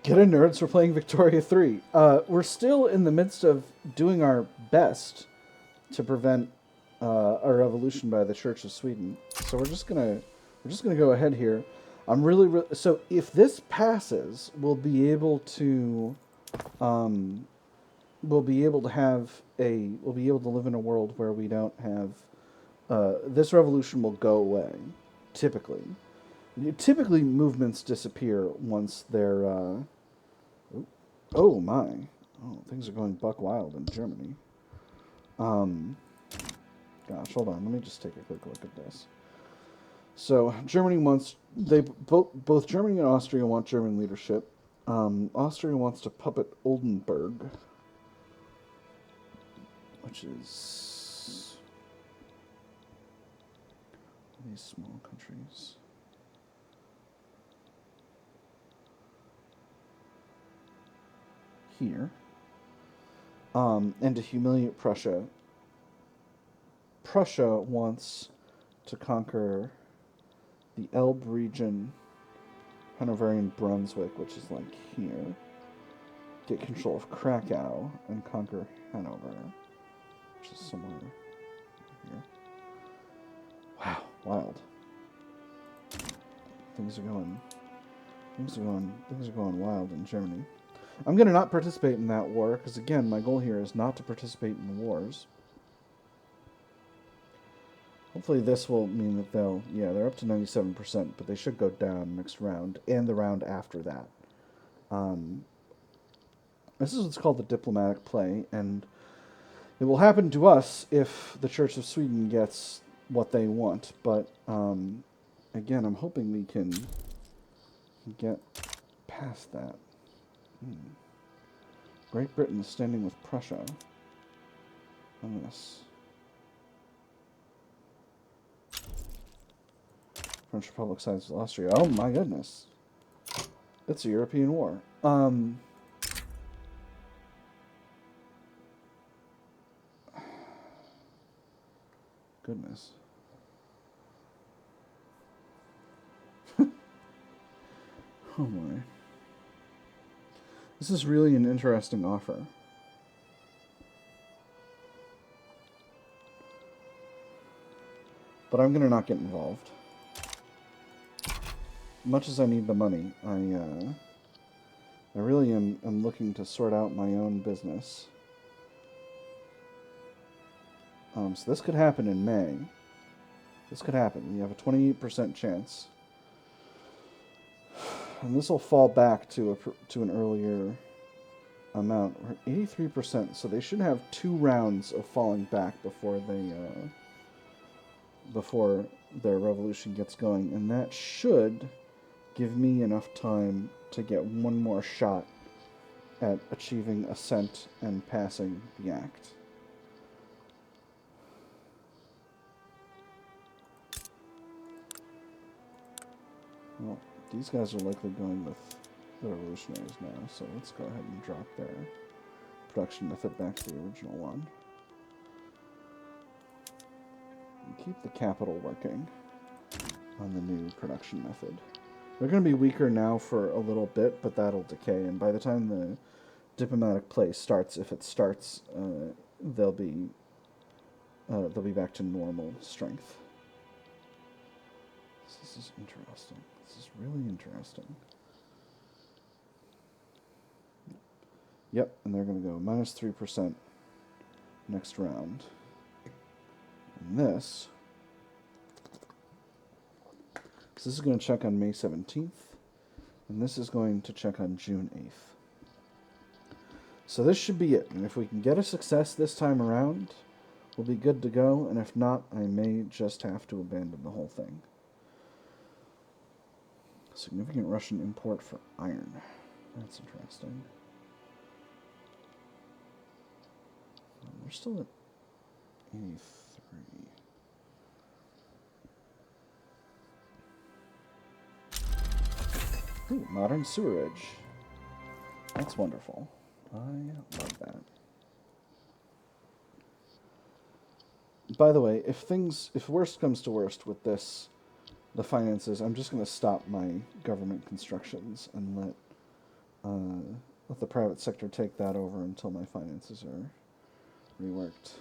Get a nerds for playing Victoria 3. We're still in the midst of doing our best to prevent a revolution by the Church of Sweden. So we're just gonna go ahead here. I'm so if this passes, we'll be able to live in a world where we don't have this revolution will go away. Typically movements disappear once they're oh my. Oh, things are going buck wild in Germany. Gosh, hold on. Let me just take a quick look at this. So Germany wants both Germany and Austria want German leadership. Austria wants to puppet Oldenburg, which is these small countries. Here. And to humiliate Prussia. Prussia wants to conquer the Elbe region, Hanoverian Brunswick, which is like here, get control of Krakow, and conquer Hanover, which is somewhere here. Wow, wild. Things are going wild in Germany. I'm going to not participate in that war, because again, my goal here is not to participate in the wars. Hopefully this will mean that they're up to 97%, but they should go down next round, and the round after that. This is what's called the diplomatic play, and it will happen to us if the Church of Sweden gets what they want, but again, I'm hoping we can get past that. Great Britain is standing with Prussia on this. French Republic sides with Austria. Oh my goodness. It's a European war. Goodness. Oh my. This is really an interesting offer. But I'm going to not get involved. Much as I need the money, I really am looking to sort out my own business. So this could happen in May. This could happen. You have a 28% chance. And this will fall back to an earlier amount. We're 83%, so they should have 2 rounds of falling back before their revolution gets going, and that should give me enough time to get one more shot at achieving assent and passing the act. Well, these guys are likely going with the revolutionaries now, so let's go ahead and drop their production method back to the original one. And keep the capital working on the new production method. They're going to be weaker now for a little bit, but that'll decay, and by the time the diplomatic play starts, if it starts, they'll be back to normal strength. This is interesting. This is really interesting. Yep, and they're going to go -3% next round. And this is going to check on May 17th, and this is going to check on June 8th. So this should be it, and if we can get a success this time around, we'll be good to go, and if not, I may just have to abandon the whole thing. Significant Russian import for iron. That's interesting. We're still at 83. Ooh, modern sewerage. That's wonderful. I love that. By the way, if worst comes to worst with this, the finances, I'm just going to stop my government constructions and let let the private sector take that over until my finances are reworked.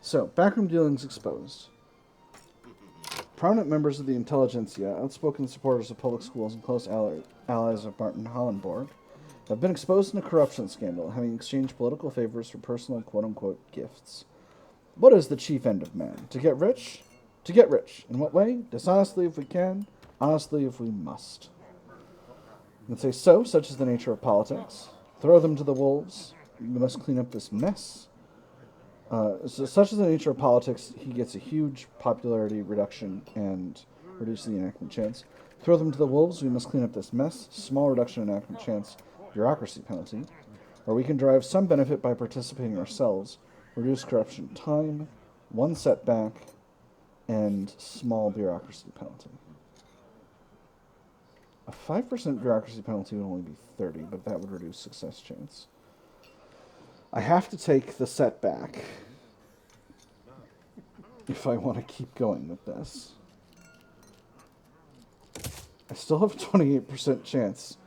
So, backroom dealings exposed. Prominent members of the intelligentsia, outspoken supporters of public schools, and close allies of Martin Hollenborg have been exposed in a corruption scandal, having exchanged political favors for personal quote-unquote gifts. What is the chief end of man? To get rich? To get rich. In what way? Dishonestly if we can, honestly if we must. You can say, so, such is the nature of politics. Throw them to the wolves. We must clean up this mess. So such is the nature of politics, he gets a huge popularity reduction and reduces the enactment chance. Throw them to the wolves, we must clean up this mess. Small reduction in enactment chance, bureaucracy penalty. Or we can derive some benefit by participating ourselves. Reduce corruption time, one setback, and small bureaucracy penalty. A 5% bureaucracy penalty would only be 30, but that would reduce success chance. I have to take the setback if I want to keep going with this. I still have a 28% chance.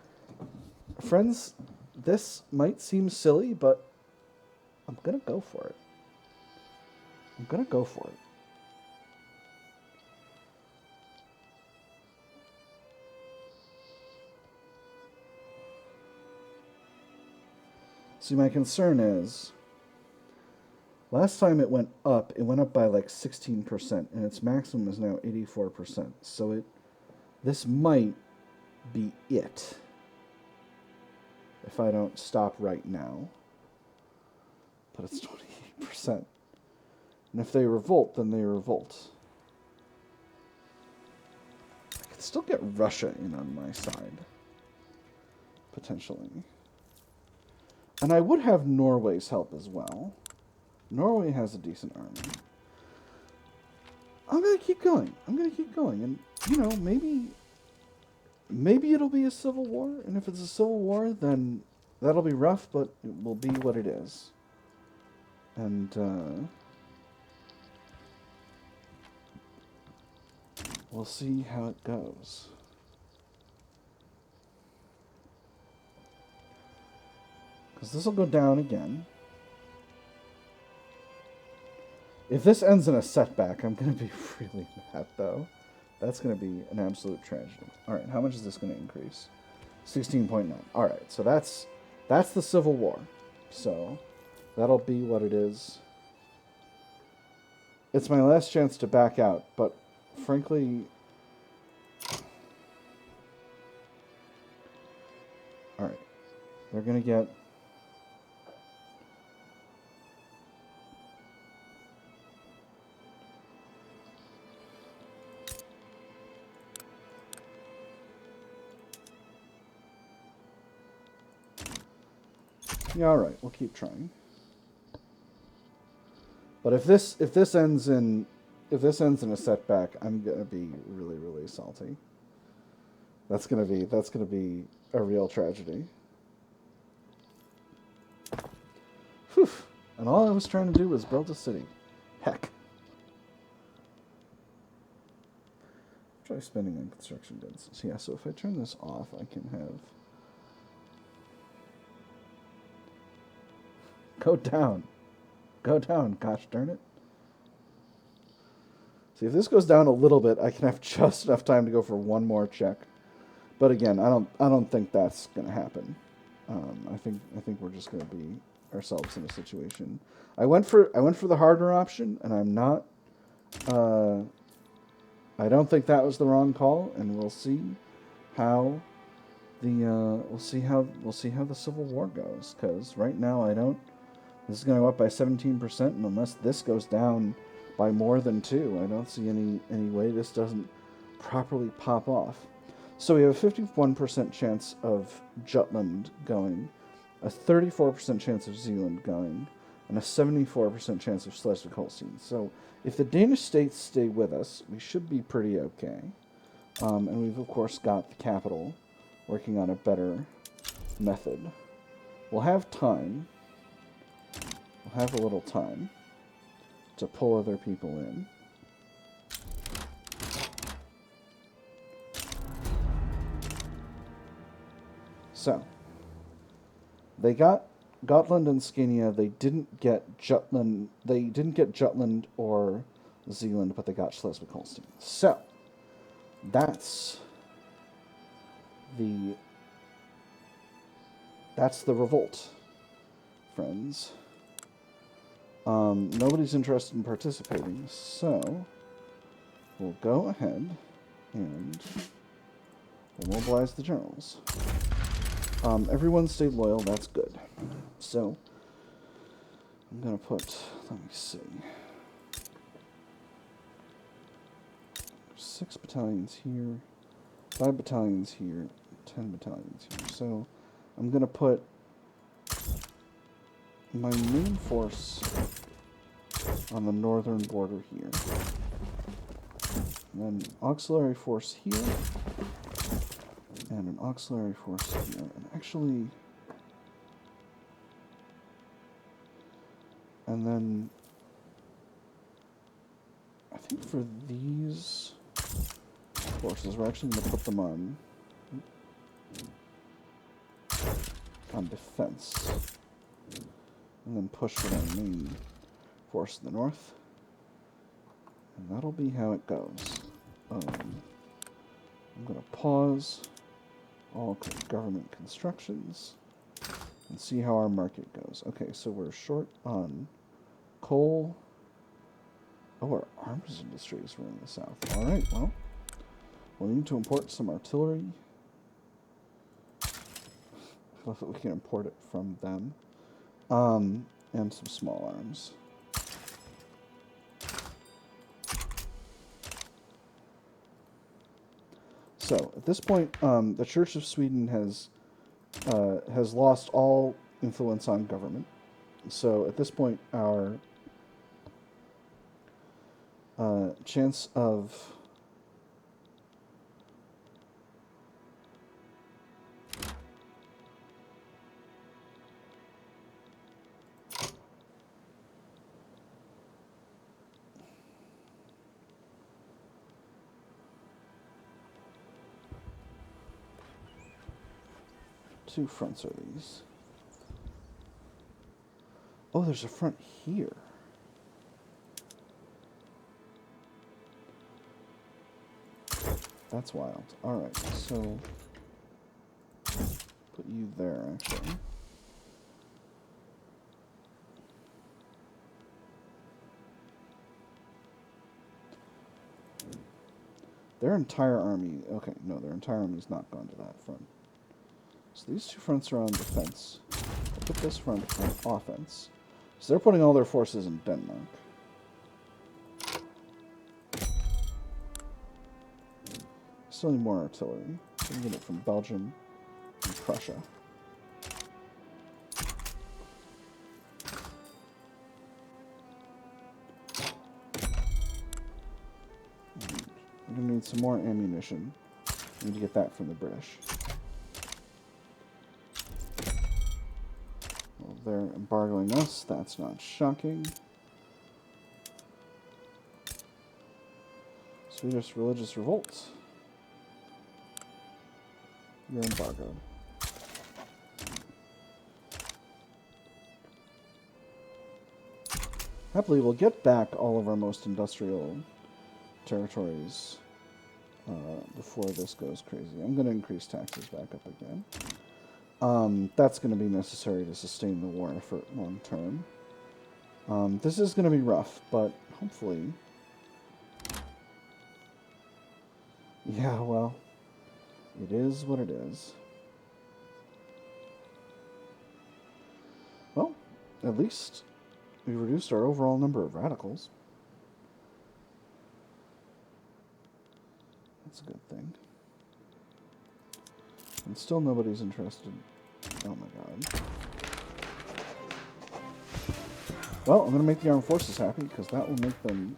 Friends, this might seem silly, but I'm going to go for it. I'm going to go for it. See, my concern is, last time it went up by like 16%, and its maximum is now 84%. So this might be it if I don't stop right now. But it's 28%. And if they revolt, then they revolt. I could still get Russia in on my side, potentially. And I would have Norway's help as well. Norway has a decent army. I'm going to keep going. And, you know, maybe it'll be a civil war. And if it's a civil war, then that'll be rough, but it will be what it is. And, we'll see how it goes. Because this will go down again. If this ends in a setback, I'm going to be really mad, though. That's going to be an absolute tragedy. Alright, how much is this going to increase? 16.9. Alright, so that's the Civil War. So, that'll be what it is. It's my last chance to back out, but frankly... Alright, they're going to get... Yeah, all right. We'll keep trying. But if this ends in a setback, I'm gonna be really, really salty. That's gonna be a real tragedy. Whew. And all I was trying to do was build a city. Heck. Try spending on construction goods. So yeah. So if I turn this off, I can have. Go down. Go down, gosh darn it. See, if this goes down a little bit, I can have just enough time to go for one more check. But again, I don't think that's gonna happen. I think we're just gonna be ourselves in a situation. I went for the harder option, and I'm not. I don't think that was the wrong call, and we'll see how we'll see how the Civil War goes. Because right now I don't. This is going to go up by 17%, and unless this goes down by more than 2, I don't see any way this doesn't properly pop off. So we have a 51% chance of Jutland going, a 34% chance of Zealand going, and a 74% chance of Schleswig-Holstein. So if the Danish states stay with us, we should be pretty okay. And we've, of course, got the capital working on a better method. We'll have time. We'll have a little time to pull other people in. So, they got Gotland and Scania. They didn't get Jutland. They didn't get Jutland or Zealand, but they got Schleswig-Holstein. So, that's the revolt, friends. Nobody's interested in participating, so we'll go ahead and we'll mobilize the generals. Everyone stayed loyal, that's good. So, I'm going to put, let me see, 6 battalions here, 5 battalions here, 10 battalions here. So, I'm going to put my main force on the northern border here. And then auxiliary force here. And an auxiliary force here. And actually... And then... I think for these forces, we're actually going to put them on defense. And then push with our main force to the north. And that'll be how it goes. I'm going to pause all government constructions and see how our market goes. Okay, so we're short on coal. Oh, our arms industry is running the south. Alright, well, we'll need to import some artillery. I love that we can import it from them. And some small arms. So, at this point, the Church of Sweden has lost all influence on government. So, at this point, our chance of two fronts are these. Oh, there's a front here. That's wild. Alright, so put you there, actually. Their entire army... Okay, no, their entire army's not gone to that front. So these two fronts are on defense. I'll put this front on offense. So they're putting all their forces in Denmark. Still need more artillery. We can get it from Belgium and Prussia. We're going to need some more ammunition. We need to get that from the British. Well, they're embargoing us. That's not shocking. Swedish religious revolt. You're embargoed. Happily, we'll get back all of our most industrial territories before this goes crazy. I'm going to increase taxes back up again. That's going to be necessary to sustain the war effort long term. This is going to be rough, but hopefully... Yeah, well... It is what it is. Well, at least we reduced our overall number of radicals. That's a good thing. And still nobody's interested. Oh my god. Well, I'm going to make the armed forces happy, because that will make them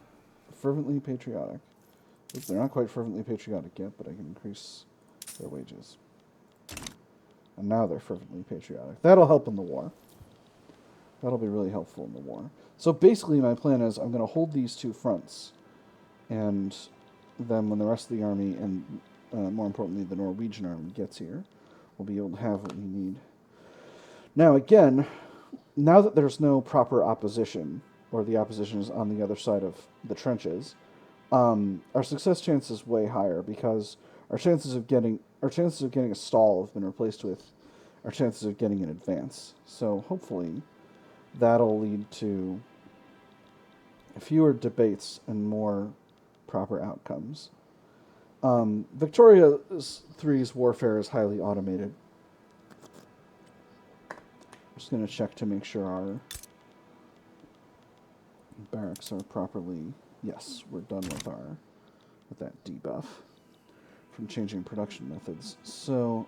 fervently patriotic. They're not quite fervently patriotic yet, but I can increase their wages. And now they're fervently patriotic. That'll help in the war. That'll be really helpful in the war. So basically my plan is I'm going to hold these two fronts. And then when the rest of the army, and more importantly the Norwegian army, gets here, we'll be able to have what we need. Now again, now that there's no proper opposition, or the opposition is on the other side of the trenches, our success chance is way higher because our chances of getting a stall have been replaced with our chances of getting an advance. So hopefully that'll lead to fewer debates and more proper outcomes. Victoria 3's warfare is highly automated. I'm just going to check to make sure our barracks are properly... Yes, we're done with that debuff from changing production methods. So,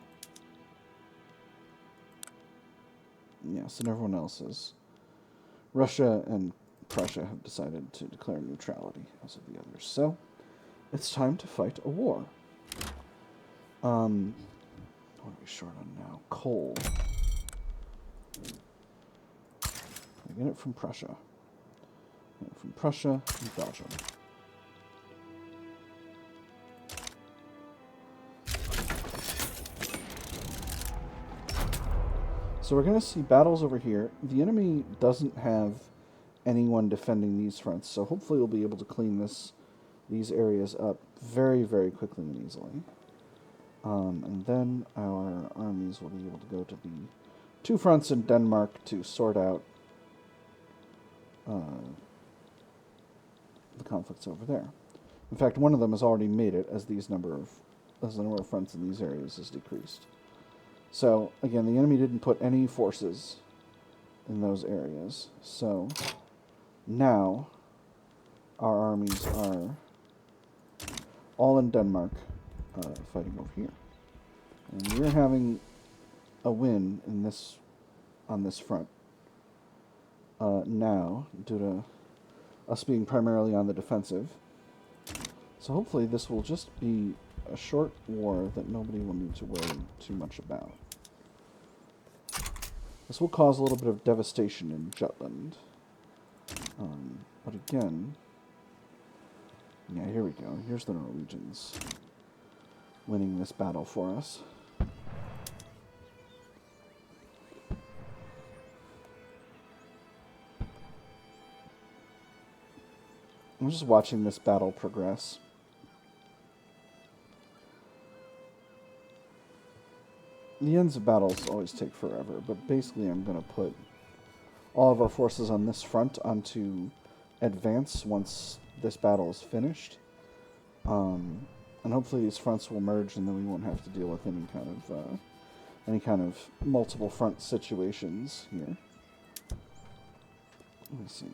yes, and everyone else is. Russia and Prussia have decided to declare neutrality, as of the others. So, it's time to fight a war. What are we short on now? Coal. I get it from Prussia. From Prussia and Belgium. So we're going to see battles over here. The enemy doesn't have anyone defending these fronts, so hopefully we'll be able to clean these areas up very, very quickly and easily. And then our armies will be able to go to the two fronts in Denmark to sort out the conflicts over there. In fact, one of them has already made it as the number of fronts in these areas is decreased. So again, the enemy didn't put any forces in those areas. So now our armies are all in Denmark fighting over here. And we're having a win in on this front now due to us being primarily on the defensive. So hopefully this will just be a short war that nobody will need to worry too much about. This will cause a little bit of devastation in Jutland. But again, yeah, here we go. Here's the Norwegians winning this battle for us. I'm just watching this battle progress. The ends of battles always take forever, but basically I'm going to put all of our forces on this front onto advance once this battle is finished. And hopefully these fronts will merge and then we won't have to deal with any kind of multiple front situations here. Let me see.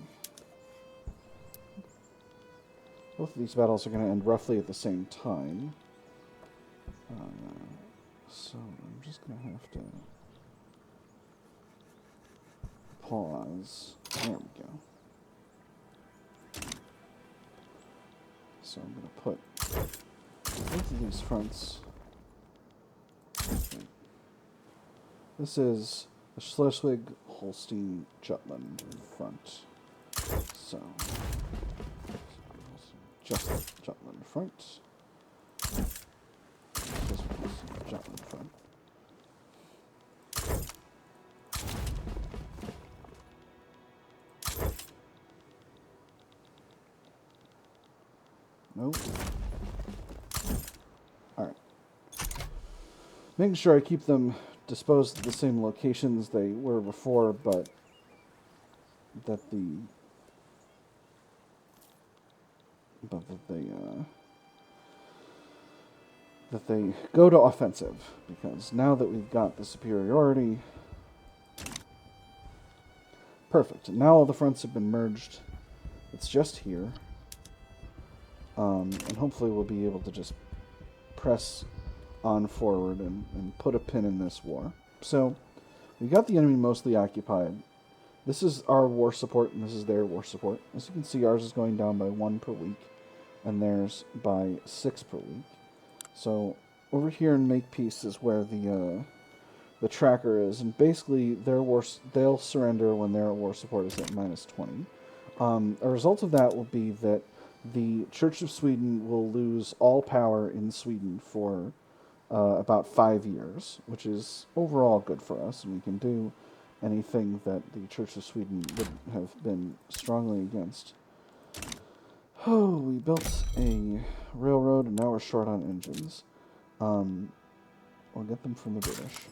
Both of these battles are going to end roughly at the same time. So I'm just going to have to pause. There we go. So I'm going to put both of these fronts. This is the Schleswig-Holstein-Jutland front. So, just Jutland front. Jutland front. Nope. Alright. Making sure I keep them disposed at the same locations they were before, but that they go to offensive, because now that we've got the superiority... Perfect. Now all the fronts have been merged. It's just here. And hopefully we'll be able to just press on forward and put a pin in this war. So, we got the enemy mostly occupied. This is our war support, and this is their war support. As you can see, ours is going down by 1 per week, and theirs by 6 per week. So, over here in Makepeace is where the the tracker is, and basically they'll surrender when their war support is at -20. A result of that will be that the Church of Sweden will lose all power in Sweden for about 5 years, which is overall good for us, and we can do anything that the Church of Sweden would have been strongly against. Oh, we built a railroad, and now we're short on engines. We'll get them from the British,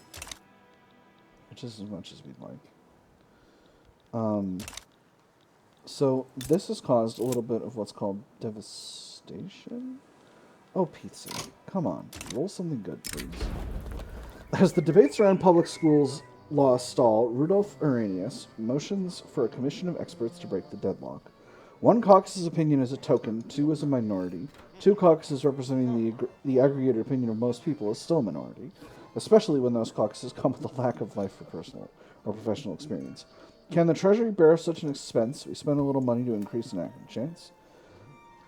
which is as much as we'd like. So this has caused a little bit of what's called devastation. Oh, pizza. Come on. Roll something good, please. As the debates around public schools law stall, Rudolf Arrhenius motions for a commission of experts to break the deadlock. One caucus's opinion is a token, two is a minority. Two caucuses representing the aggregated opinion of most people is still a minority, especially when those caucuses come with a lack of life for personal or professional experience. Can the Treasury bear such an expense? We spend a little money to increase enactment chance.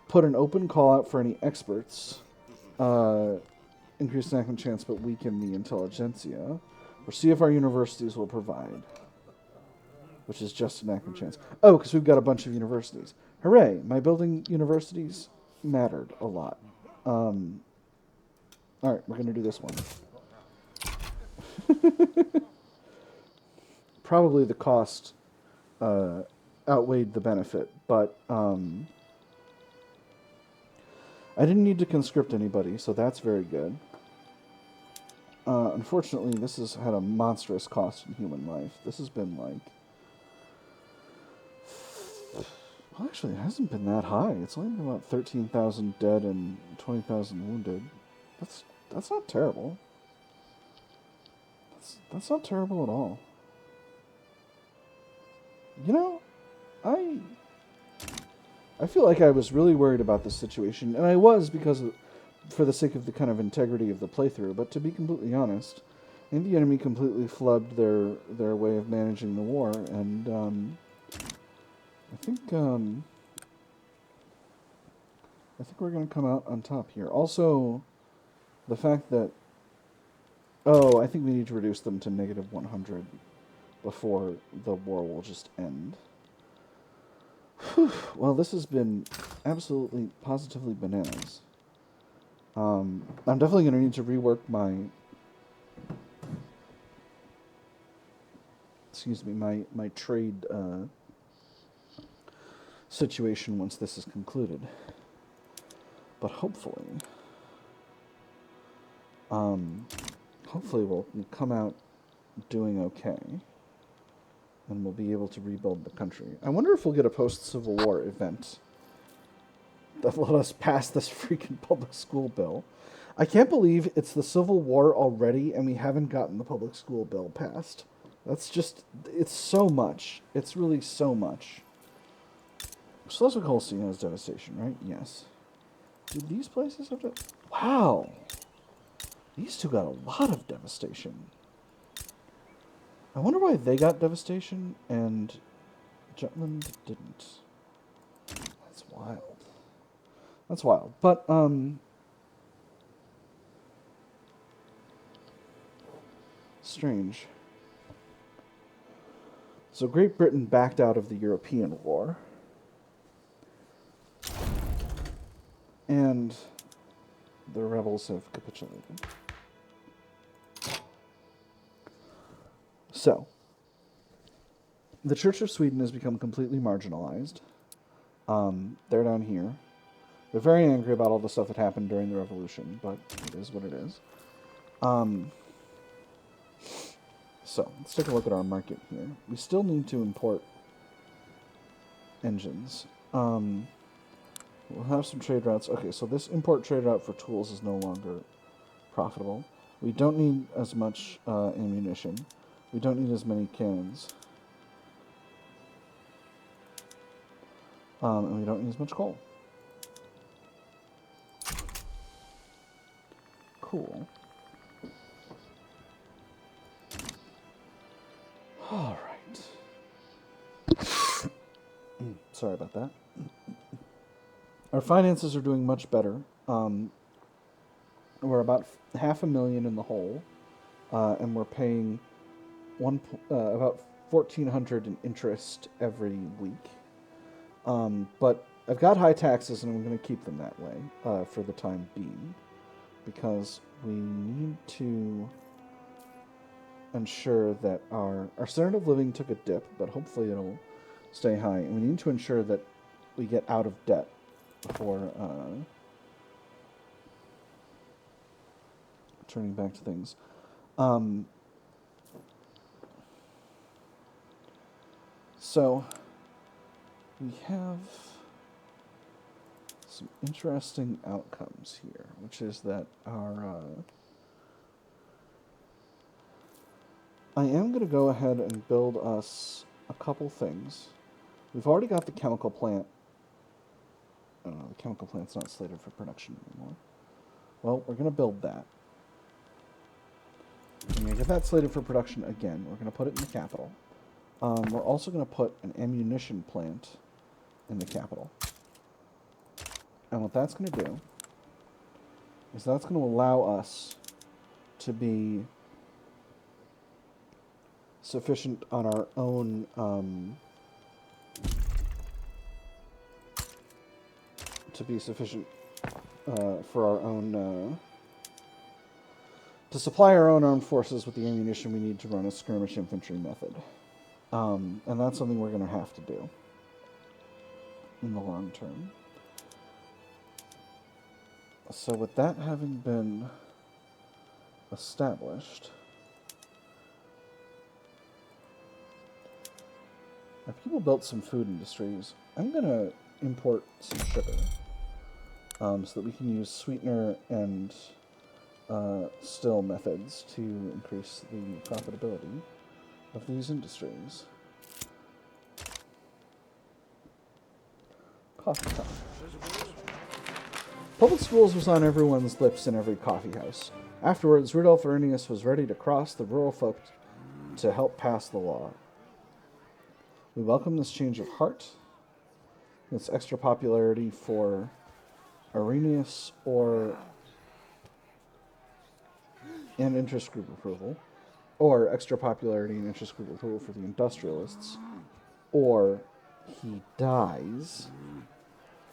Put an open call out for any experts. Increase enactment chance, but weaken the intelligentsia. Or see if our universities will provide. Which is just enactment chance. Oh, because we've got a bunch of universities. Hooray! My building universities mattered a lot. Alright, we're going to do this one. Probably the cost outweighed the benefit, but I didn't need to conscript anybody, so that's very good. Unfortunately, this has had a monstrous cost in human life. This has been like... Well, actually, it hasn't been that high. It's only been about 13,000 dead and 20,000 wounded. That's not terrible. That's not terrible at all. You know, I feel like I was really worried about this situation, and I was for the sake of the kind of integrity of the playthrough, but to be completely honest, I think the enemy completely flubbed their way of managing the war, and I think we're going to come out on top here. Also, the fact that... Oh, I think we need to reduce them to -100 before the war will just end. Whew. Well, this has been absolutely, positively bananas. I'm definitely going to need to rework my... Excuse me, my trade situation once this is concluded. But hopefully... hopefully we'll come out doing okay. And we'll be able to rebuild the country. I wonder if we'll get a post-Civil War event that let us pass this freaking public school bill. I can't believe it's the Civil War already and we haven't gotten the public school bill passed. That's just... It's so much. It's really so much. Schleswig-Holstein has devastation, right? Yes. Do these places have Wow! These two got a lot of devastation. I wonder why they got devastation and Jutland didn't. That's wild. That's wild. But, strange. So Great Britain backed out of the European War. And the rebels have capitulated. So, the Church of Sweden has become completely marginalized. They're down here. They're very angry about all the stuff that happened during the revolution, but it is what it is. So, let's take a look at our market here. We still need to import engines. We'll have some trade routes. Okay, so this import trade route for tools is no longer profitable. We don't need as much ammunition. We don't need as many cannons. And we don't need as much coal. Cool. All right. Sorry about that. Our finances are doing much better. We're about 500,000 in the hole. and we're paying about 1,400 in interest every week. But I've got high taxes, and I'm going to keep them that way for the time being, because we need to ensure that our standard of living took a dip, but hopefully it'll stay high, and we need to ensure that we get out of debt before turning back to things. So we have some interesting outcomes here, which is that our I am going to go ahead and build us a couple things. We've already got the chemical plant. The chemical plant's not slated for production anymore. Well, we're going to build that. We're going to get that slated for production again. We're going to put it in the capital. We're also going to put an ammunition plant in the capital. And what that's going to do is that's going to allow us to be sufficient on our own for our own to supply our own armed forces with the ammunition we need to run a skirmish infantry method. And that's something we're going to have to do in the long term. So with that having been established, our people built some food industries. I'm going to import some sugar so that we can use sweetener and still methods to increase the profitability of these industries. Coffee time. Public schools was on everyone's lips in every coffee house. Afterwards, Rudolf Arrhenius was ready to cross the rural folk to help pass the law. We welcome this change of heart, this extra popularity for Arrhenius and interest group approval, or extra popularity and interest group approval for the industrialists, or he dies,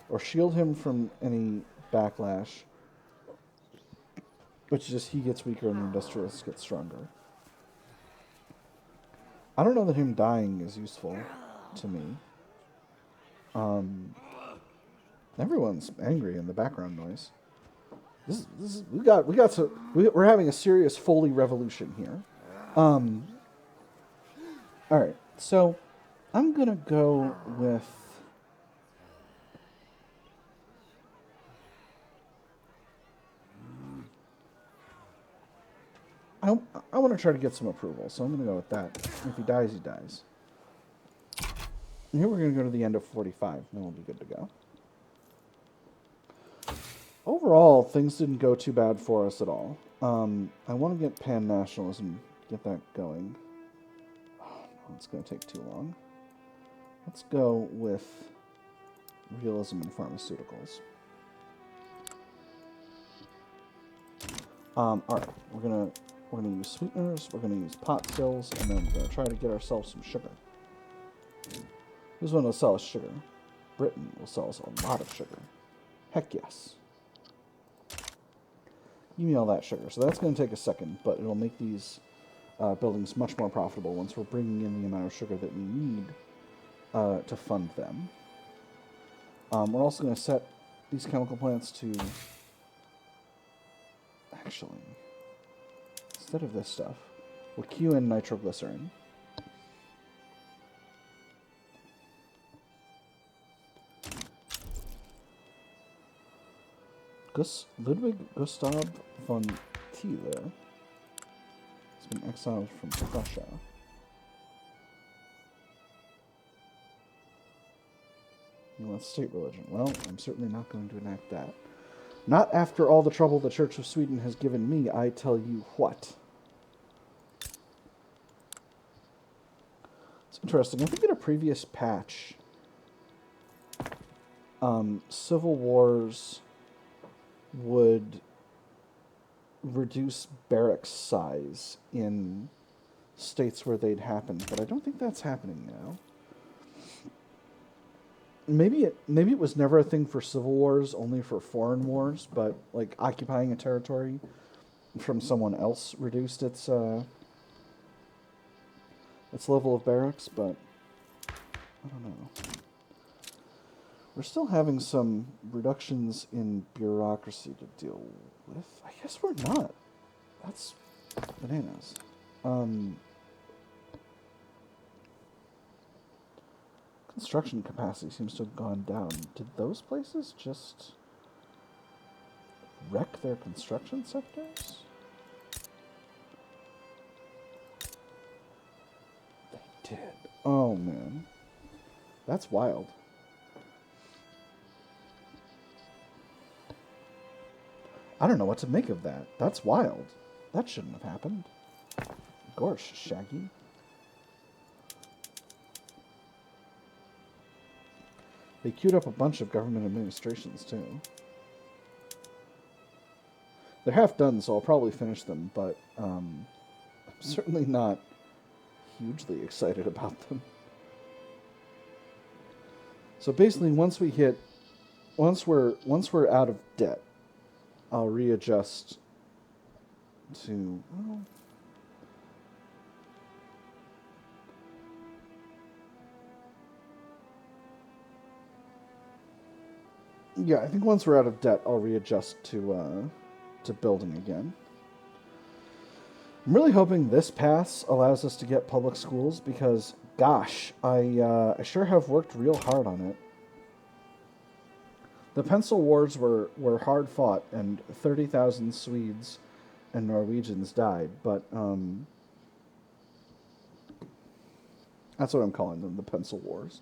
or shield him from any backlash, which is just he gets weaker and the industrialists get stronger. I don't know that him dying is useful to me. Everyone's angry in the background noise. We're having a serious Foley revolution here. All right, so I'm gonna go with I want to try to get some approval, so I'm going to go with that. If he dies, he dies. And here we're going to go to the end of 45, then we'll be good to go. Overall, things didn't go too bad for us at all. I want to get pan-nationalism, get that going. Oh, no, it's going to take too long. Let's go with realism in pharmaceuticals. All right, we're gonna use sweeteners, we're gonna use pot stills, and then we're gonna try to get ourselves some sugar. Who's one will sell us sugar? Britain will sell us a lot of sugar. Heck yes. Give me all that sugar. So that's going to take a second, but it'll make these buildings much more profitable once we're bringing in the amount of sugar that we need to fund them. We're also going to set these chemical plants to... Actually, instead of this stuff, we'll queue in nitroglycerin. Ludwig Gustav von Thiele has been exiled from Prussia. You want state religion? Well, I'm certainly not going to enact that. Not after all the trouble the Church of Sweden has given me, I tell you what. It's interesting. I think in a previous patch, civil wars would reduce barracks size in states where they'd happened, but I don't think that's happening now. Maybe it was never a thing for civil wars, only for foreign wars, but like occupying a territory from someone else reduced its level of barracks, but I don't know. We're still having some reductions in bureaucracy to deal with. I guess we're not. That's bananas. Construction capacity seems to have gone down. Did those places just wreck their construction sectors? They did. Oh, man. That's wild. I don't know what to make of that. That's wild. That shouldn't have happened. Gosh, Shaggy. They queued up a bunch of government administrations, too. They're half done, so I'll probably finish them, but I'm certainly not hugely excited about them. So basically, once we're out of debt, I'll readjust to, well, yeah, I think once we're out of debt, I'll readjust to building again. I'm really hoping this pass allows us to get public schools because, gosh, I sure have worked real hard on it. The Pencil Wars were hard fought, and 30,000 Swedes and Norwegians died, but that's what I'm calling them, the Pencil Wars.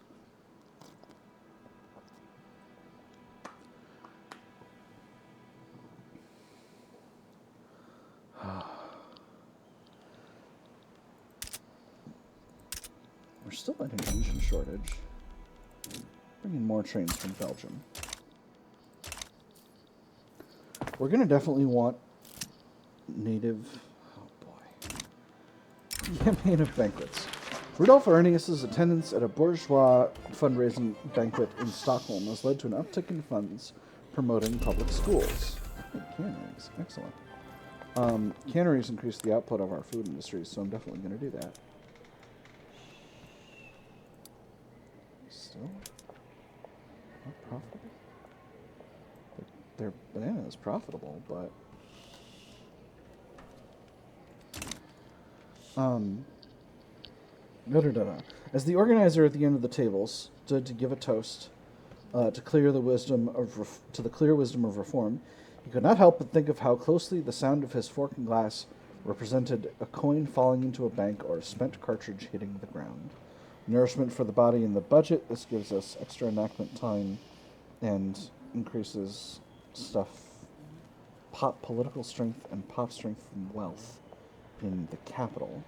We're still at an Asian shortage. Bring in more trains from Belgium. We're going to definitely want native... Oh, boy. Campaign of banquets. Rudolf Arrhenius' attendance at a bourgeois fundraising banquet in Stockholm has led to an uptick in funds promoting public schools. Oh, canneries. Excellent. Canneries increase the output of our food industry, so I'm definitely going to do that. Still not profitable? Their banana is profitable, but As the organizer at the end of the table stood to give a toast to the clear wisdom of reform, he could not help but think of how closely the sound of his fork and glass represented a coin falling into a bank or a spent cartridge hitting the ground. Nourishment for the body and the budget. This gives us extra enactment time and increases political strength and pop strength from wealth in the capital.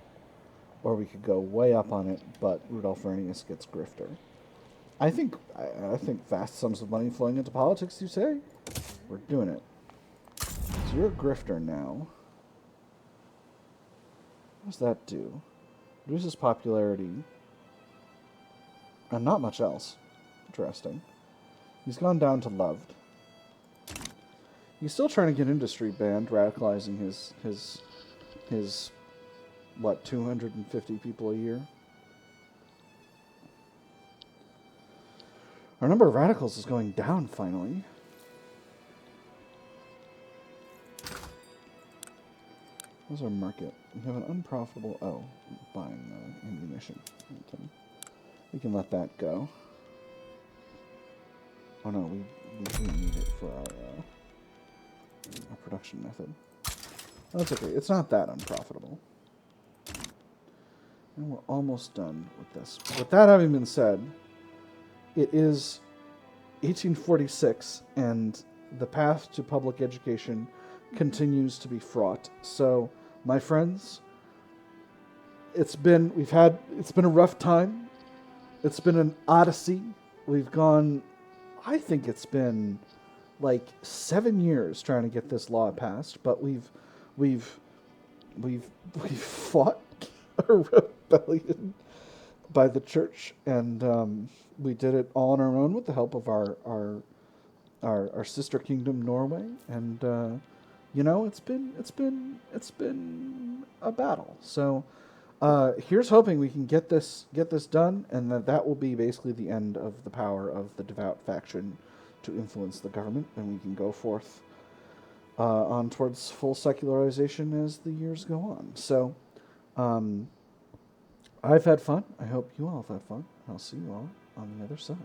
Or we could go way up on it, but Rudolf Arrhenius gets grifter. I think vast sums of money flowing into politics, you say? We're doing it. So you're a grifter now. What does that do? Reduces popularity. And not much else. Interesting. He's gone down to loved. He's still trying to get industry banned, radicalizing his what, 250 people a year? Our number of radicals is going down, finally. What's our market? We have an unprofitable... Oh, buying ammunition. We can let that go. Oh no, we do need it for our production method. That's okay. It's not that unprofitable. And we're almost done with this. With that having been said, it is 1846, and the path to public education continues to be fraught. So, my friends, it's been a rough time. It's been an odyssey. We've gone, I think it's been like 7 years trying to get this law passed, but we've we've we've fought a rebellion by the church, and we did it all on our own with the help of our sister kingdom, Norway, and it's been a battle. So here's hoping we can get this done, and that will be basically the end of the power of the devout faction to influence the government, and we can go forth on towards full secularization as the years go on. So I've had fun. I hope you all have had fun. I'll see you all on the other side.